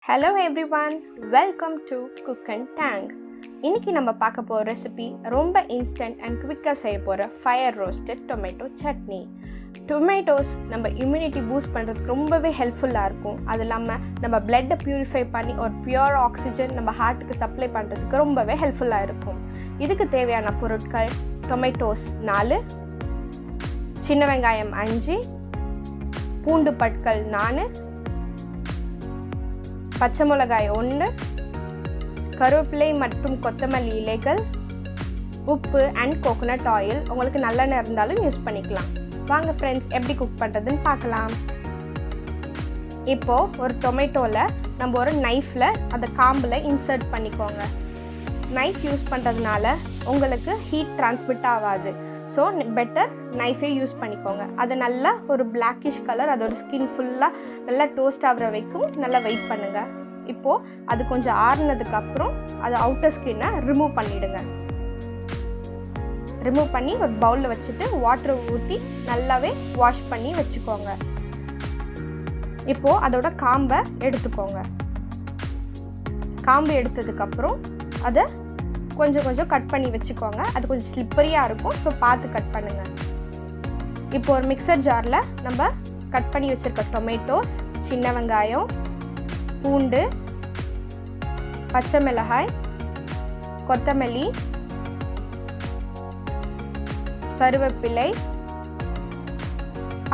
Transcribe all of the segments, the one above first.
Hello everyone, welcome to Cook and Tang. இன்னைக்கு நம்ம பார்க்க போற ரெசிபி ரொம்ப இன்ஸ்டன்ட் அண்ட் குவிக்கா செய்ய போற fire roasted tomato chutney. Tomatoes நம்ம இம்யூனிட்டி பூஸ்ட் பண்ணுறதுக்கு ரொம்பவே ஹெல்ப்ஃபுல்லாக இருக்கும். அது இல்லாமல் நம்ம பிளட்டை பியூரிஃபை பண்ணி ஒரு பியூர் ஆக்சிஜன் நம்ம ஹார்ட்டுக்கு சப்ளை பண்ணுறதுக்கு ரொம்பவே ஹெல்ப்ஃபுல்லாக இருக்கும். இதுக்கு தேவையான பொருட்கள் டொமேட்டோஸ் 4, சின்ன வெங்காயம் 5, பூண்டு பற்கள் 4, பச்சை மிளகாய் 1, கருவேப்பிலை மற்றும் கொத்தமல்லி இலைகள், உப்பு அண்ட் கோகோனட் ஆயில். உங்களுக்கு நல்லெண்ணெய் இருந்தாலும் யூஸ் பண்ணிக்கலாம். வாங்க ஃப்ரெண்ட்ஸ், எப்படி குக் பண்ணுறதுன்னு பார்க்கலாம். இப்போது ஒரு டொமேட்டோவில் நம்ம ஒரு நைஃப்பில் அந்த காம்பில் இன்சர்ட் பண்ணிக்கோங்க. நைஃப் யூஸ் பண்ணுறதுனால உங்களுக்கு ஹீட் டிரான்ஸ்மிட் ஆகாது. ஸோ பெட்டர் நைஃபே யூஸ் பண்ணிக்கோங்க. அது நல்லா ஒரு பிளாக்கிஷ் கலர், அதோட ஸ்கின் ஃபுல்லாக நல்லா டோஸ்ட் ஆகிற வரைக்கும் நல்லா வெயிட் பண்ணுங்கள். இப்போது அது கொஞ்சம் ஆறுனதுக்கப்புறம் அது அவுட்டர் ஸ்கின்னை ரிமூவ் பண்ணிவிடுங்க. ரிமூவ் பண்ணி ஒரு பவுலில் வச்சுட்டு வாட்டரை ஊற்றி நல்லாவே வாஷ் பண்ணி வச்சுக்கோங்க. இப்போது அதோட காம்பை எடுத்துக்கோங்க. காம்பு எடுத்ததுக்கப்புறம் அதை கொஞ்சம் கட் பண்ணி வச்சுக்கோங்க. அது கொஞ்சம் ஸ்லிப்பரியாக இருக்கும், ஸோ பார்த்து கட் பண்ணுங்கள். இப்போ ஒரு மிக்சர் ஜாரில் நம்ம கட் பண்ணி வச்சுருக்க டொமேட்டோஸ், சின்ன வெங்காயம், பூண்டு, பச்சை மிளகாய், கொத்தமல்லி, கருவேப்பிலை,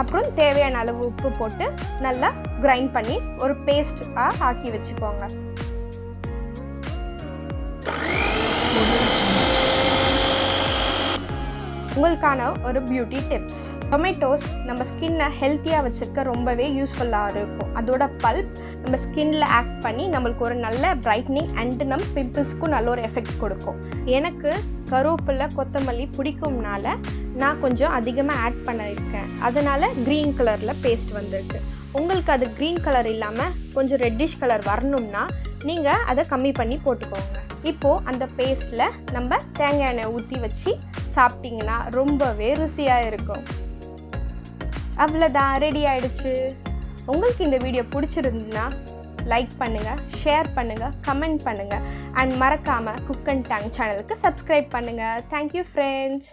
அப்புறம் தேவையான அளவு உப்பு போட்டு நல்லா கிரைண்ட் பண்ணி ஒரு பேஸ்ட்டாக ஆக்கி வச்சுக்கோங்க. உங்களுக்கான ஒரு பியூட்டி டிப்ஸ். டொமேட்டோஸ் நம்ம ஸ்கின்னை ஹெல்த்தியாக வச்சுருக்க ரொம்பவே யூஸ்ஃபுல்லாக இருக்கும். அதோட பல்ப் நம்ம ஸ்கின்னில் ஆக்ட் பண்ணி நம்மளுக்கு ஒரு நல்ல பிரைட்னிங் அண்ட் நம்ம பிம்பிள்ஸ்க்கும் நல்ல ஒரு எஃபெக்ட் கொடுக்கும். எனக்கு கருவேப்பிலை கொத்தமல்லி பிடிக்கும்னால நான் கொஞ்சம் அதிகமாக ஆட் பண்ணியிருக்கேன். அதனால் க்ரீன் கலரில் பேஸ்ட் வந்திருக்கு. உங்களுக்கு அது க்ரீன் கலர் இல்லாமல் கொஞ்சம் ரெட்டிஷ் கலர் வரணும்னா நீங்கள் அதை கம்மி பண்ணி போட்டுக்கோங்க. இப்போது அந்த பேஸ்ட்டில் நம்ம தேங்காய் எண்ணெய் ஊற்றி வச்சு சாப்பிட்டிங்கன்னா ரொம்பவே ருசியாக இருக்கும். அவ்வளோதான், ரெடி ஆகிடுச்சு. உங்களுக்கு இந்த வீடியோ பிடிச்சிருந்துன்னா லைக் பண்ணுங்கள், ஷேர் பண்ணுங்கள், கமெண்ட் பண்ணுங்கள் அண்ட் மறக்காமல் குக் அண்ட் டேங் சேனலுக்கு சப்ஸ்கிரைப் பண்ணுங்கள். Thank you friends.